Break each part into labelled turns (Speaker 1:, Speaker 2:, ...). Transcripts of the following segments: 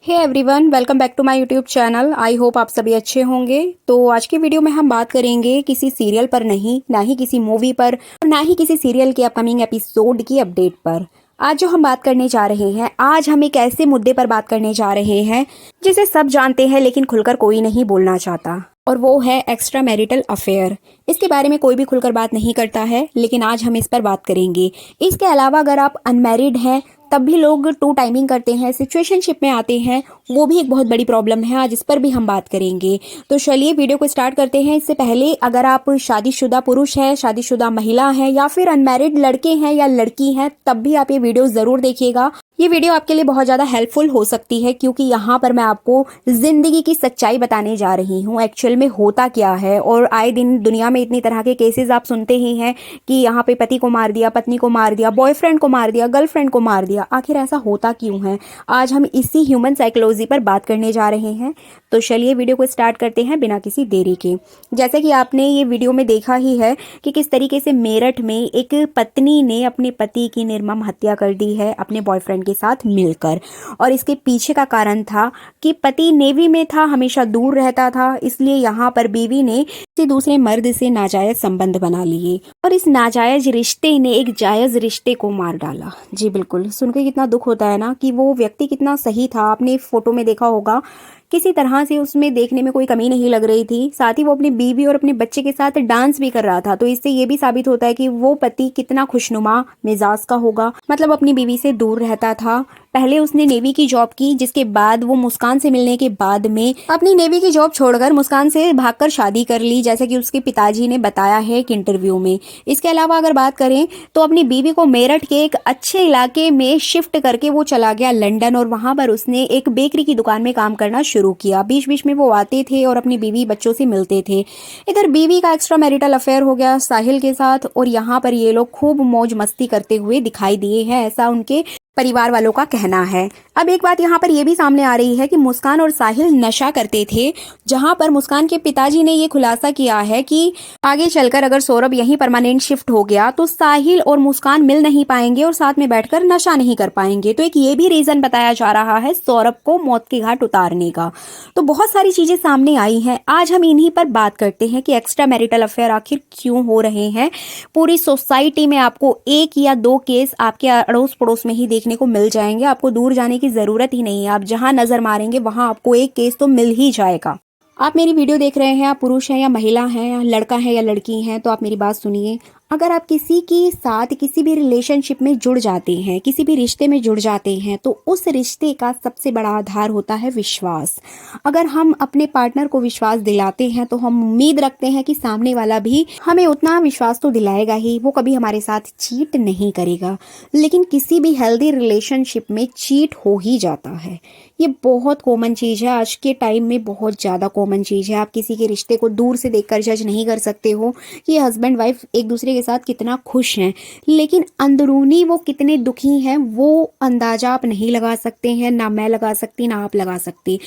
Speaker 1: Hey everyone, welcome back to my YouTube channel. I hope आप सभी अच्छे होंगे। तो आज की वीडियो में हम बात करेंगे किसी सीरियल पर नहीं, ना ही किसी मूवी पर और ना ही किसी सीरियल के अपकमिंग एपिसोड की अपडेट पर। आज जो हम बात करने जा रहे हैं, आज हम एक ऐसे मुद्दे पर बात करने जा रहे हैं जिसे सब जानते हैं लेकिन खुलकर कोई नहीं बोलना चाहता, और वो है एक्स्ट्रा मैरिटल अफेयर। इसके बारे में कोई भी खुलकर बात नहीं करता है, लेकिन आज हम इस पर बात करेंगे। इसके अलावा अगर आप अनमैरिड हैं तब भी लोग टू टाइमिंग करते हैं, सिचुएशनशिप में आते हैं, वो भी एक बहुत बड़ी प्रॉब्लम है। आज इस पर भी हम बात करेंगे। तो चलिए वीडियो को स्टार्ट करते हैं। इससे पहले अगर आप शादीशुदा पुरुष हैं, शादीशुदा महिला हैं या फिर अनमैरिड लड़के हैं या लड़की हैं, तब भी आप ये वीडियो ज़रूर देखिएगा। ये वीडियो आपके लिए बहुत ज़्यादा हेल्पफुल हो सकती है, क्योंकि यहाँ पर मैं आपको ज़िंदगी की सच्चाई बताने जा रही हूँ। एक्चुअल में होता क्या है, और आए दिन दुनिया में इतनी तरह के केसेस आप सुनते ही हैं कि यहाँ पे पति को मार दिया, पत्नी को मार दिया, बॉयफ्रेंड को मार दिया, गर्लफ्रेंड को मार दिया। आखिर ऐसा होता क्यों है? आज हम इसी ह्यूमन साइकोलॉजी पर बात करने जा रहे हैं। तो चलिए वीडियो को स्टार्ट करते हैं बिना किसी देरी के। जैसे कि आपने ये वीडियो में देखा ही है कि किस तरीके से मेरठ में एक पत्नी ने अपने पति की निर्मम हत्या कर दी है अपने बॉयफ्रेंड के साथ मिलकर। और इसके पीछे का कारण था कि पति नेवी में था, हमेशा दूर रहता था, इसलिए यहाँ पर बीवी ने किसी दूसरे मर्द से नाजायज संबंध बना लिए और इस नाजायज रिश्ते ने एक जायज रिश्ते को मार डाला। जी बिल्कुल, सुनकर कितना दुख होता है ना कि वो व्यक्ति कितना सही था। आपने फोटो में देखा होगा, किसी तरह से उसमें देखने में कोई कमी नहीं लग रही थी। साथ ही वो अपनी बीवी और अपने बच्चे के साथ डांस भी कर रहा था। तो इससे ये भी साबित होता है कि वो पति कितना खुशनुमा मिजाज का होगा। मतलब अपनी बीवी से दूर रहता था। पहले उसने नेवी की जॉब की, जिसके बाद वो मुस्कान से मिलने के बाद में अपनी नेवी की जॉब छोड़कर मुस्कान से भागकर शादी कर ली, जैसा कि उसके पिताजी ने बताया है एक इंटरव्यू में। इसके अलावा अगर बात करें तो अपनी बीवी को मेरठ के एक अच्छे इलाके में शिफ्ट करके वो चला गया लंदन, और वहां पर उसने एक बेकरी की दुकान में काम करना शुरू किया। बीच बीच में वो आते थे और अपनी बीवी बच्चों से मिलते थे। इधर बीवी का एक्स्ट्रा मैरिटल अफेयर हो गया साहिल के साथ, और यहाँ पर ये लोग खूब मौज मस्ती करते हुए दिखाई दिए हैं, ऐसा उनके परिवार वालों का कहना है। अब एक बात यहाँ पर यह भी सामने आ रही है कि मुस्कान और साहिल नशा करते थे, जहां पर मुस्कान के पिताजी ने ये खुलासा किया है कि आगे चलकर अगर सौरभ यहीं परमानेंट शिफ्ट हो गया तो साहिल और मुस्कान मिल नहीं पाएंगे और साथ में बैठकर नशा नहीं कर पाएंगे। तो एक ये भी रीजन बताया जा रहा है सौरभ को मौत के घाट उतारने का। तो बहुत सारी चीजें सामने आई हैं। आज हम इन्हीं पर बात करते हैं कि एक्स्ट्रा मैरिटल अफेयर आखिर क्यों हो रहे हैं। पूरी सोसाइटी में आपको एक या दो केस आपके अड़ोस पड़ोस में ही को मिल जाएंगे। आपको दूर जाने की जरूरत ही नहीं है। आप जहां नजर मारेंगे वहां आपको एक केस तो मिल ही जाएगा। आप मेरी वीडियो देख रहे हैं, आप पुरुष हैं या महिला हैं, या लड़का है या लड़की हैं, तो आप मेरी बात सुनिए। अगर आप किसी के साथ किसी भी रिलेशनशिप में जुड़ जाते हैं, किसी भी रिश्ते में जुड़ जाते हैं, तो उस रिश्ते का सबसे बड़ा आधार होता है विश्वास। अगर हम अपने पार्टनर को विश्वास दिलाते हैं तो हम उम्मीद रखते हैं कि सामने वाला भी हमें उतना विश्वास तो दिलाएगा ही, वो कभी हमारे साथ चीट नहीं करेगा। लेकिन किसी भी हेल्दी रिलेशनशिप में चीट हो ही जाता है। ये बहुत कॉमन चीज़ है, आज के टाइम में बहुत ज़्यादा कॉमन चीज़ है। आप किसी के रिश्ते को दूर से देखकर जज नहीं कर सकते हो कि हस्बैंड वाइफ एक दूसरे के साथ कितना खुश हैं, लेकिन अंदरूनी वो कितने दुखी हैं वो अंदाजा आप नहीं लगा सकते हैं। ना मैं लगा सकती, ना आप लगा सकती।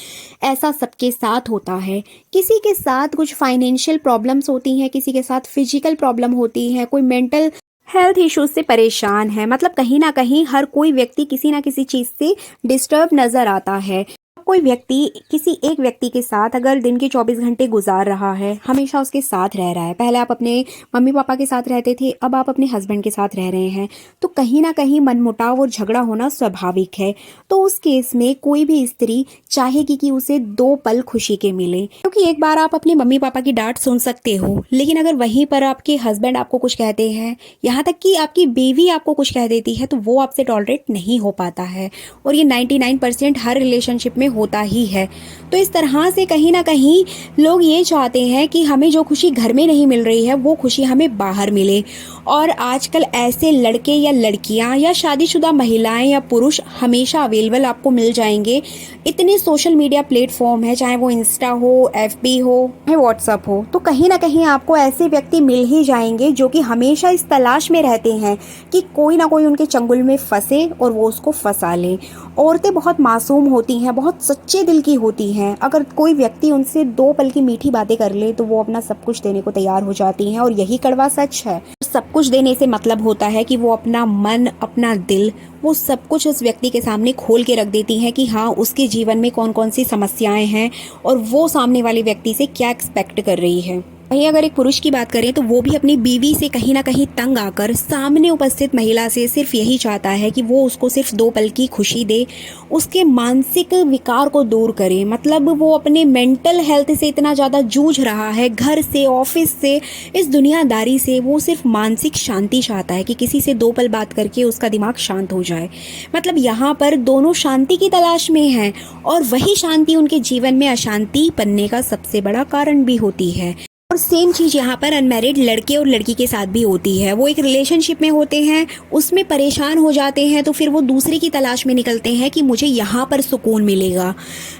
Speaker 1: ऐसा सबके साथ होता है। किसी के साथ कुछ फाइनेंशियल प्रॉब्लम्स होती हैं, किसी के साथ फिजिकल प्रॉब्लम होती है, कोई मेंटल हेल्थ इश्यूज से परेशान है। मतलब कहीं ना कहीं हर कोई व्यक्ति किसी ना किसी चीज से डिस्टर्ब नजर आता है। कोई व्यक्ति किसी एक व्यक्ति के साथ अगर दिन के 24 घंटे गुजार रहा है, हमेशा उसके साथ रह रहा है, पहले आप अपने मम्मी पापा के साथ रहते थे, अब आप अपने हस्बैंड के साथ रह रहे हैं, तो कहीं ना कहीं मनमुटाव और झगड़ा होना स्वाभाविक है। तो उस केस में कोई भी स्त्री चाहेगी कि उसे 2 पल खुशी के मिले, क्योंकि एक बार आप अपने मम्मी पापा की डांट सुन सकते हो, लेकिन अगर वहीं पर आपके हस्बैंड आपको कुछ कहते हैं, यहाँ तक कि आपकी बीवी आपको कुछ कह देती है, तो वो आपसे टॉलरेट नहीं हो पाता है। और ये 99% हर रिलेशनशिप में होता ही है। तो इस तरह से कहीं ना कहीं लोग ये चाहते हैं कि हमें जो खुशी घर में नहीं मिल रही है वो खुशी हमें बाहर मिले। और आजकल ऐसे लड़के या लड़कियां या शादीशुदा महिलाएं या पुरुष हमेशा अवेलेबल आपको मिल जाएंगे। इतने सोशल मीडिया प्लेटफॉर्म है, चाहे वो इंस्टा हो, एफबी हो, चाहे व्हाट्सअप हो, तो कहीं ना कहीं आपको ऐसे व्यक्ति मिल ही जाएंगे जो कि हमेशा इस तलाश में रहते हैं कि कोई ना कोई उनके चंगुल में फंसे और वो उसको फंसा ले। औरतें बहुत मासूम होती हैं, बहुत सच्चे दिल की होती हैं। अगर कोई व्यक्ति उनसे 2 पल की मीठी बातें कर ले तो वो अपना सब कुछ देने को तैयार हो जाती हैं, और यही कड़वा सच है। सब कुछ देने से मतलब होता है कि वो अपना मन, अपना दिल, वो सब कुछ उस व्यक्ति के सामने खोल के रख देती हैं कि हाँ, उसके जीवन में कौन कौन सी समस्याएं हैं और वो सामने वाले व्यक्ति से क्या एक्सपेक्ट कर रही है। वहीं अगर एक पुरुष की बात करें तो वो भी अपनी बीवी से कहीं ना कहीं तंग आकर सामने उपस्थित महिला से सिर्फ यही चाहता है कि वो उसको सिर्फ 2 पल की खुशी दे, उसके मानसिक विकार को दूर करे। मतलब वो अपने मेंटल हेल्थ से इतना ज़्यादा जूझ रहा है, घर से, ऑफिस से, इस दुनियादारी से, वो सिर्फ मानसिक शांति चाहता है कि किसी से 2 पल बात करके उसका दिमाग शांत हो जाए। मतलब यहाँ पर दोनों शांति की तलाश में हैं और वही शांति उनके जीवन में अशांति बनने का सबसे बड़ा कारण भी होती है। और सेम चीज़ यहाँ पर अनमैरिड लड़के और लड़की के साथ भी होती है। वो एक रिलेशनशिप में होते हैं, उसमें परेशान हो जाते हैं, तो फिर वो दूसरे की तलाश में निकलते हैं कि मुझे यहाँ पर सुकून मिलेगा।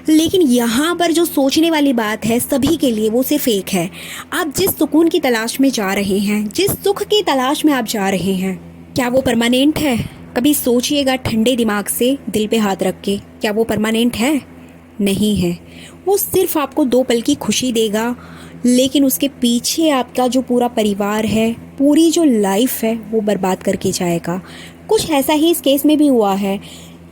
Speaker 1: लेकिन यहाँ पर जो सोचने वाली बात है सभी के लिए, वो सिर्फ एक है। आप जिस सुकून की तलाश में जा रहे हैं, जिस सुख की तलाश में आप जा रहे हैं, क्या वो परमानेंट है? कभी सोचिएगा ठंडे दिमाग से, दिल पे हाथ रख के, क्या वो परमानेंट है? नहीं है। वो सिर्फ आपको 2 पल की खुशी देगा, लेकिन उसके पीछे आपका जो पूरा परिवार है, पूरी जो लाइफ है, वो बर्बाद करके जाएगा। कुछ ऐसा ही इस केस में भी हुआ है।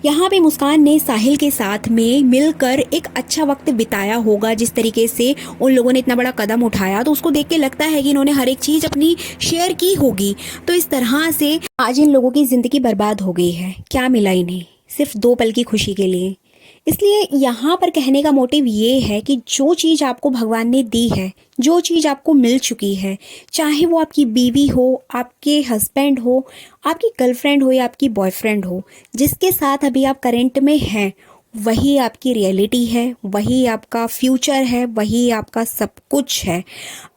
Speaker 1: यहाँ पे मुस्कान ने साहिल के साथ में मिलकर एक अच्छा वक्त बिताया होगा। जिस तरीके से उन लोगों ने इतना बड़ा कदम उठाया, तो उसको देख के लगता है कि इन्होंने हर एक चीज़ अपनी शेयर की होगी। तो इस तरह से आज इन लोगों की ज़िंदगी बर्बाद हो गई है। क्या मिला इन्हें? सिर्फ 2 पल की खुशी के लिए। इसलिए यहाँ पर कहने का मोटिव ये है कि जो चीज़ आपको भगवान ने दी है, जो चीज़ आपको मिल चुकी है, चाहे वो आपकी बीवी हो, आपके हस्बैंड हो, आपकी गर्लफ्रेंड हो या आपकी बॉयफ्रेंड हो, जिसके साथ अभी आप करेंट में हैं, वही आपकी रियलिटी है, वही आपका फ्यूचर है, वही आपका सब कुछ है।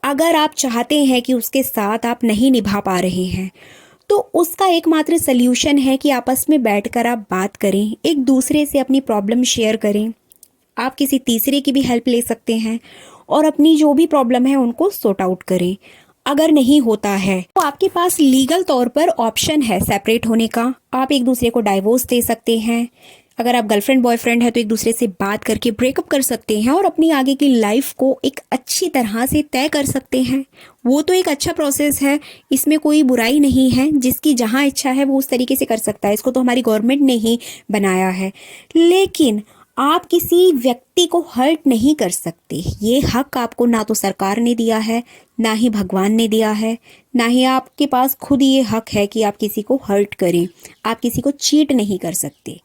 Speaker 1: अगर आप चाहते हैं कि उसके साथ आप नहीं निभा पा रहे हैं, तो उसका एकमात्र सल्यूशन है कि आपस में बैठकर आप बात करें, एक दूसरे से अपनी प्रॉब्लम शेयर करें। आप किसी तीसरे की भी हेल्प ले सकते हैं और अपनी जो भी प्रॉब्लम है उनको सॉर्ट आउट करें। अगर नहीं होता है तो आपके पास लीगल तौर पर ऑप्शन है सेपरेट होने का। आप एक दूसरे को डाइवोर्स दे सकते हैं। अगर आप गर्लफ्रेंड बॉयफ्रेंड है तो एक दूसरे से बात करके ब्रेकअप कर सकते हैं और अपनी आगे की लाइफ को एक अच्छी तरह से तय कर सकते हैं। वो तो एक अच्छा प्रोसेस है, इसमें कोई बुराई नहीं है। जिसकी जहाँ इच्छा है वो उस तरीके से कर सकता है। इसको तो हमारी गवर्नमेंट ने ही बनाया है। लेकिन आप किसी व्यक्ति को हर्ट नहीं कर सकते। ये हक आपको ना तो सरकार ने दिया है, ना ही भगवान ने दिया है, ना ही आपके पास खुद ये हक है कि आप किसी को हर्ट करें। आप किसी को चीट नहीं कर सकते।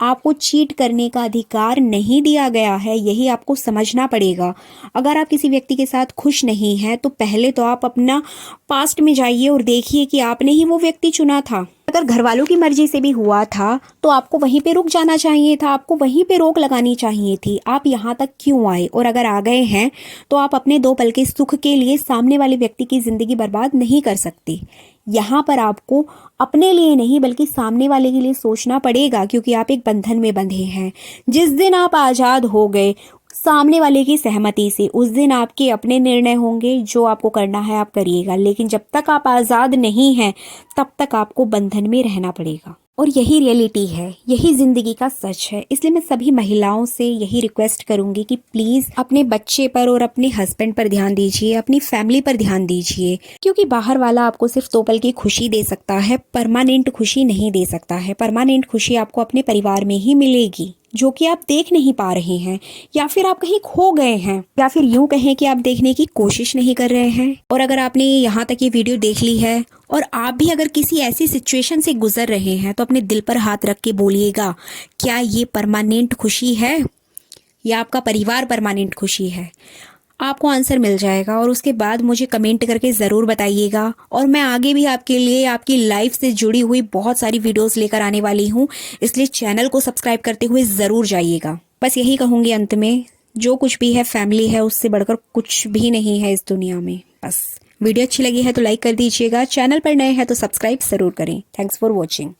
Speaker 1: आपको चीट करने का अधिकार नहीं दिया गया है, यही आपको समझना पड़ेगा। अगर आप किसी व्यक्ति के साथ खुश नहीं हैं तो पहले तो आप अपना पास्ट में जाइए और देखिए कि आपने ही वो व्यक्ति चुना था। अगर घर वालों की मर्जी से भी हुआ था तो आपको वहीं पे रुक जाना चाहिए था, आपको वहीं पे रोक लगानी चाहिए थी। आप यहाँ तक क्यों आए? और अगर आ गए हैं तो आप अपने 2 पल के सुख के लिए सामने वाले व्यक्ति की जिंदगी बर्बाद नहीं कर सकते। यहाँ पर आपको अपने लिए नहीं बल्कि सामने वाले के लिए सोचना पड़ेगा, क्योंकि आप एक बंधन में बंधे हैं। जिस दिन आप आज़ाद हो गए सामने वाले की सहमति से, उस दिन आपके अपने निर्णय होंगे। जो आपको करना है आप करिएगा, लेकिन जब तक आप आज़ाद नहीं हैं तब तक आपको बंधन में रहना पड़ेगा। और यही रियलिटी है, यही ज़िंदगी का सच है। इसलिए मैं सभी महिलाओं से यही रिक्वेस्ट करूंगी कि प्लीज़ अपने बच्चे पर और अपने हस्बैंड पर ध्यान दीजिए, अपनी फैमिली पर ध्यान दीजिए। क्योंकि बाहर वाला आपको सिर्फ 2 पल की खुशी दे सकता है, परमानेंट खुशी नहीं दे सकता है। परमानेंट खुशी आपको अपने परिवार में ही मिलेगी, जो कि आप देख नहीं पा रहे हैं, या फिर आप कहीं खो गए हैं, या फिर यूं कहें कि आप देखने की कोशिश नहीं कर रहे हैं। और अगर आपने यहाँ तक ये वीडियो देख ली है और आप भी अगर किसी ऐसी सिचुएशन से गुजर रहे हैं तो अपने दिल पर हाथ रख के बोलिएगा, क्या ये परमानेंट खुशी है या आपका परिवार परमानेंट खुशी है? आपको आंसर मिल जाएगा और उसके बाद मुझे कमेंट करके ज़रूर बताइएगा। और मैं आगे भी आपके लिए आपकी लाइफ से जुड़ी हुई बहुत सारी वीडियोस लेकर आने वाली हूँ, इसलिए चैनल को सब्सक्राइब करते हुए ज़रूर जाइएगा। बस यही कहूँगी अंत में, जो कुछ भी है फैमिली है, उससे बढ़कर कुछ भी नहीं है इस दुनिया में। बस वीडियो अच्छी लगी है तो लाइक कर दीजिएगा, चैनल पर नए हैं तो सब्सक्राइब ज़रूर करें। Thanks for watching.